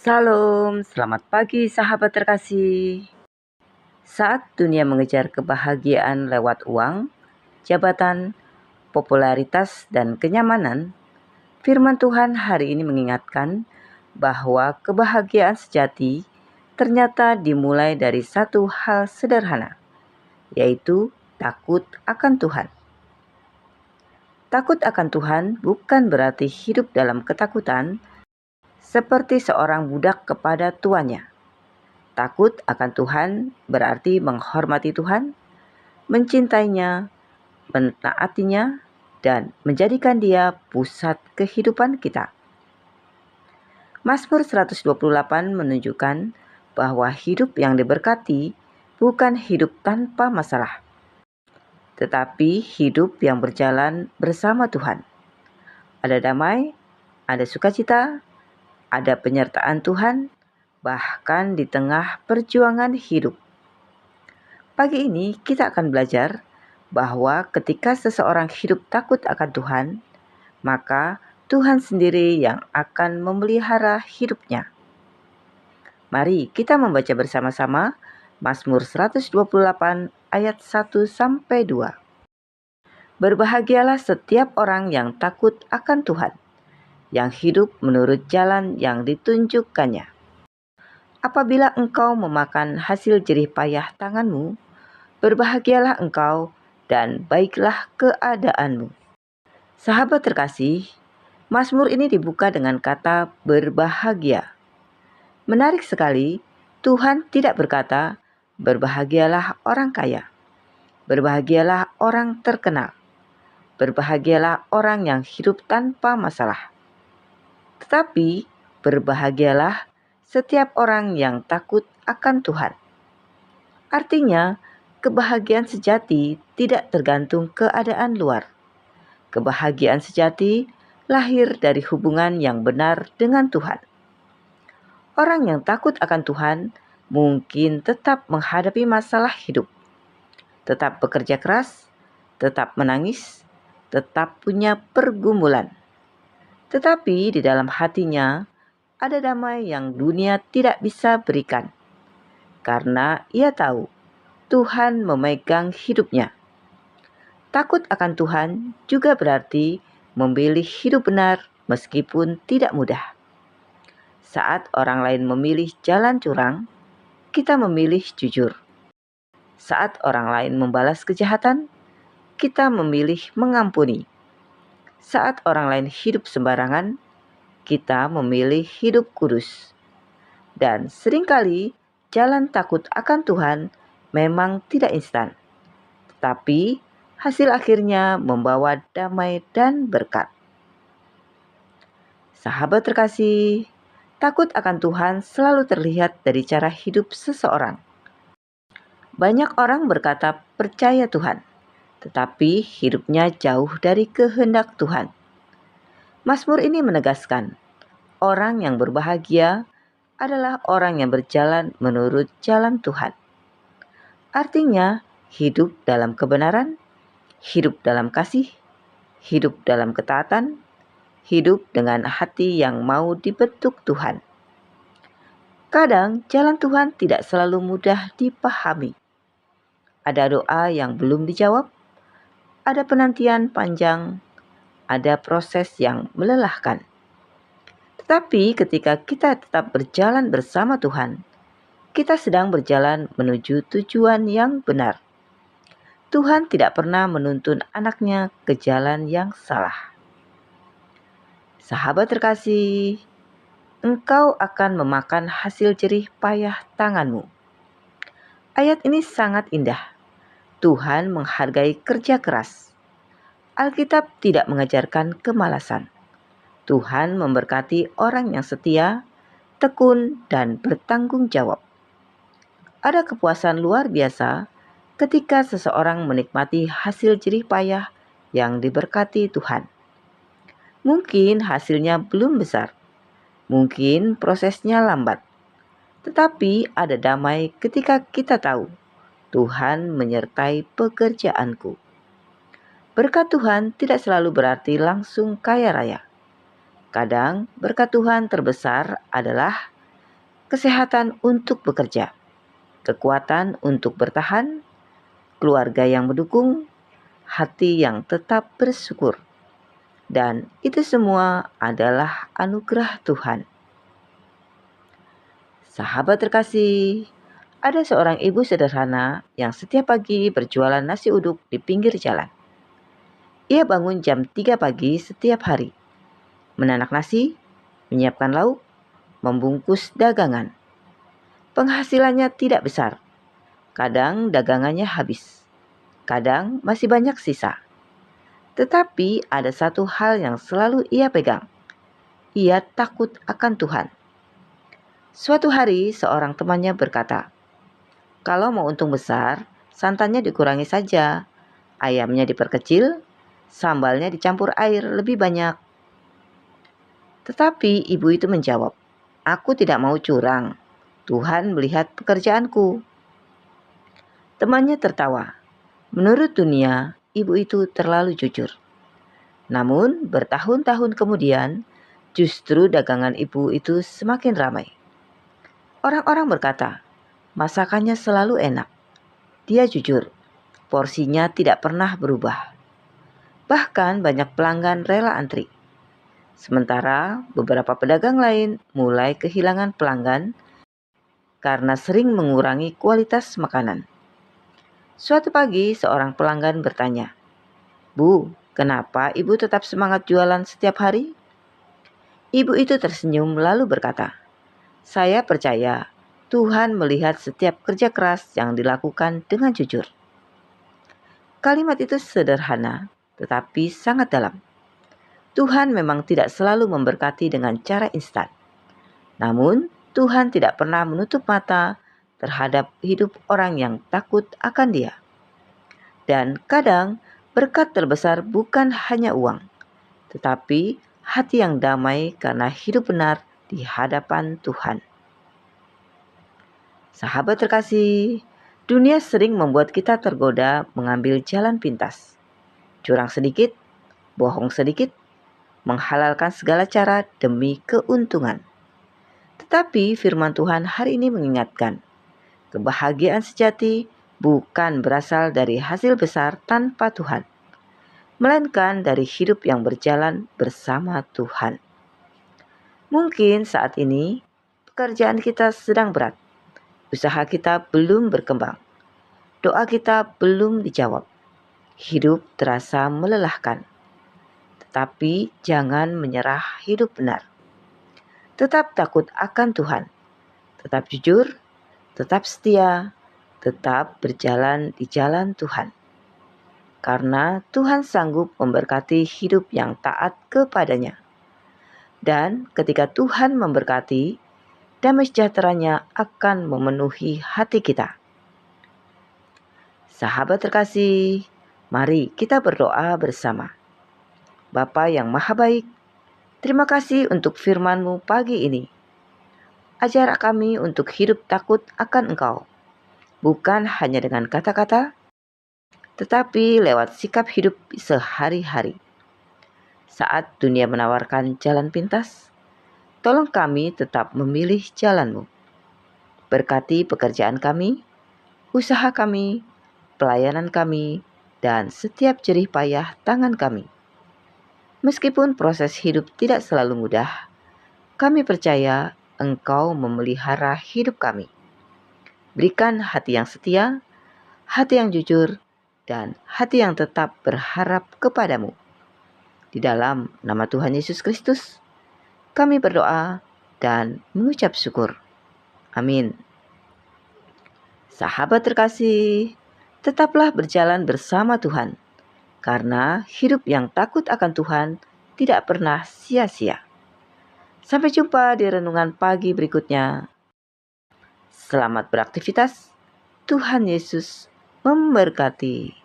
Salam, selamat pagi sahabat terkasih. Saat dunia mengejar kebahagiaan lewat uang, jabatan, popularitas, dan kenyamanan, firman Tuhan hari ini mengingatkan bahwa kebahagiaan sejati ternyata dimulai dari satu hal sederhana, yaitu takut akan Tuhan. Takut akan Tuhan bukan berarti hidup dalam ketakutan seperti seorang budak kepada tuannya. Takut akan Tuhan berarti menghormati Tuhan, mencintainya, mentaatinya, dan menjadikan Dia pusat kehidupan kita. Mazmur 128 menunjukkan bahwa hidup yang diberkati bukan hidup tanpa masalah, tetapi hidup yang berjalan bersama Tuhan. Ada damai, ada sukacita, ada penyertaan Tuhan, bahkan di tengah perjuangan hidup. Pagi ini kita akan belajar bahwa ketika seseorang hidup takut akan Tuhan, maka Tuhan sendiri yang akan memelihara hidupnya. Mari kita membaca bersama-sama Mazmur 128 ayat 1-2. Berbahagialah setiap orang yang takut akan Tuhan, yang hidup menurut jalan yang ditunjukkannya. Apabila engkau memakan hasil jerih payah tanganmu, berbahagialah engkau dan baiklah keadaanmu. Sahabat terkasih, Mazmur ini dibuka dengan kata berbahagia. Menarik sekali, Tuhan tidak berkata, berbahagialah orang kaya, berbahagialah orang terkenal, berbahagialah orang yang hidup tanpa masalah. Tetapi, berbahagialah setiap orang yang takut akan Tuhan. Artinya, kebahagiaan sejati tidak tergantung keadaan luar. Kebahagiaan sejati lahir dari hubungan yang benar dengan Tuhan. Orang yang takut akan Tuhan mungkin tetap menghadapi masalah hidup, tetap bekerja keras, tetap menangis, tetap punya pergumulan. Tetapi di dalam hatinya ada damai yang dunia tidak bisa berikan, karena ia tahu Tuhan memegang hidupnya. Takut akan Tuhan juga berarti memilih hidup benar meskipun tidak mudah. Saat orang lain memilih jalan curang, kita memilih jujur. Saat orang lain membalas kejahatan, kita memilih mengampuni. Saat orang lain hidup sembarangan, kita memilih hidup kudus. Dan seringkali jalan takut akan Tuhan memang tidak instan, tetapi hasil akhirnya membawa damai dan berkat. Sahabat terkasih, takut akan Tuhan selalu terlihat dari cara hidup seseorang. Banyak orang berkata percaya Tuhan, tetapi hidupnya jauh dari kehendak Tuhan. Mazmur ini menegaskan, orang yang berbahagia adalah orang yang berjalan menurut jalan Tuhan. Artinya, hidup dalam kebenaran, hidup dalam kasih, hidup dalam ketaatan, hidup dengan hati yang mau dibentuk Tuhan. Kadang jalan Tuhan tidak selalu mudah dipahami. Ada doa yang belum dijawab, ada penantian panjang, ada proses yang melelahkan. Tetapi ketika kita tetap berjalan bersama Tuhan, kita sedang berjalan menuju tujuan yang benar. Tuhan tidak pernah menuntun anaknya ke jalan yang salah. Sahabat terkasih, engkau akan memakan hasil jerih payah tanganmu. Ayat ini sangat indah. Tuhan menghargai kerja keras. Alkitab tidak mengajarkan kemalasan. Tuhan memberkati orang yang setia, tekun, dan bertanggung jawab. Ada kepuasan luar biasa ketika seseorang menikmati hasil jerih payah yang diberkati Tuhan. Mungkin hasilnya belum besar, mungkin prosesnya lambat, tetapi ada damai ketika kita tahu Tuhan menyertai pekerjaanku. Berkat Tuhan tidak selalu berarti langsung kaya raya. Kadang berkat Tuhan terbesar adalah kesehatan untuk bekerja, kekuatan untuk bertahan, keluarga yang mendukung, hati yang tetap bersyukur. Dan itu semua adalah anugerah Tuhan. Sahabat terkasih, ada seorang ibu sederhana yang setiap pagi berjualan nasi uduk di pinggir jalan. Ia bangun jam 3 pagi setiap hari, menanak nasi, menyiapkan lauk, membungkus dagangan. Penghasilannya tidak besar. Kadang dagangannya habis, kadang masih banyak sisa. Tetapi ada satu hal yang selalu ia pegang. Ia takut akan Tuhan. Suatu hari seorang temannya berkata, "Kalau mau untung besar, santannya dikurangi saja, ayamnya diperkecil, sambalnya dicampur air lebih banyak." Tetapi ibu itu menjawab, "Aku tidak mau curang. Tuhan melihat pekerjaanku." Temannya tertawa. Menurut dunia, ibu itu terlalu jujur. Namun bertahun-tahun kemudian, justru dagangan ibu itu semakin ramai. Orang-orang berkata, masakannya selalu enak. Dia jujur, porsinya tidak pernah berubah. Bahkan banyak pelanggan rela antri. Sementara beberapa pedagang lain mulai kehilangan pelanggan karena sering mengurangi kualitas makanan. Suatu pagi seorang pelanggan bertanya, "Bu, kenapa ibu tetap semangat jualan setiap hari?" Ibu itu tersenyum lalu berkata, "Saya percaya Tuhan melihat setiap kerja keras yang dilakukan dengan jujur." Kalimat itu sederhana, tetapi sangat dalam. Tuhan memang tidak selalu memberkati dengan cara instan. Namun, Tuhan tidak pernah menutup mata terhadap hidup orang yang takut akan Dia. Dan kadang, berkat terbesar bukan hanya uang, tetapi hati yang damai karena hidup benar di hadapan Tuhan. Sahabat terkasih, dunia sering membuat kita tergoda mengambil jalan pintas. Curang sedikit, bohong sedikit, menghalalkan segala cara demi keuntungan. Tetapi firman Tuhan hari ini mengingatkan, kebahagiaan sejati bukan berasal dari hasil besar tanpa Tuhan, melainkan dari hidup yang berjalan bersama Tuhan. Mungkin saat ini pekerjaan kita sedang berat, usaha kita belum berkembang, doa kita belum dijawab, hidup terasa melelahkan. Tetapi jangan menyerah hidup benar. Tetap takut akan Tuhan, tetap jujur, tetap setia, tetap berjalan di jalan Tuhan. Karena Tuhan sanggup memberkati hidup yang taat kepadanya. Dan ketika Tuhan memberkati, damai sejahtera-Nya akan memenuhi hati kita. Sahabat terkasih, mari kita berdoa bersama. Bapa yang Maha Baik, terima kasih untuk firman-Mu pagi ini. Ajar kami untuk hidup takut akan Engkau, bukan hanya dengan kata-kata, tetapi lewat sikap hidup sehari-hari. Saat dunia menawarkan jalan pintas, tolong kami tetap memilih jalan-Mu. Berkati pekerjaan kami, usaha kami, pelayanan kami, dan setiap jerih payah tangan kami. Meskipun proses hidup tidak selalu mudah, kami percaya Engkau memelihara hidup kami. Berikan hati yang setia, hati yang jujur, dan hati yang tetap berharap kepadamu. Di dalam nama Tuhan Yesus Kristus, kami berdoa dan mengucap syukur. Amin. Sahabat terkasih, tetaplah berjalan bersama Tuhan, karena hidup yang takut akan Tuhan tidak pernah sia-sia. Sampai jumpa di renungan pagi berikutnya. Selamat beraktivitas. Tuhan Yesus memberkati.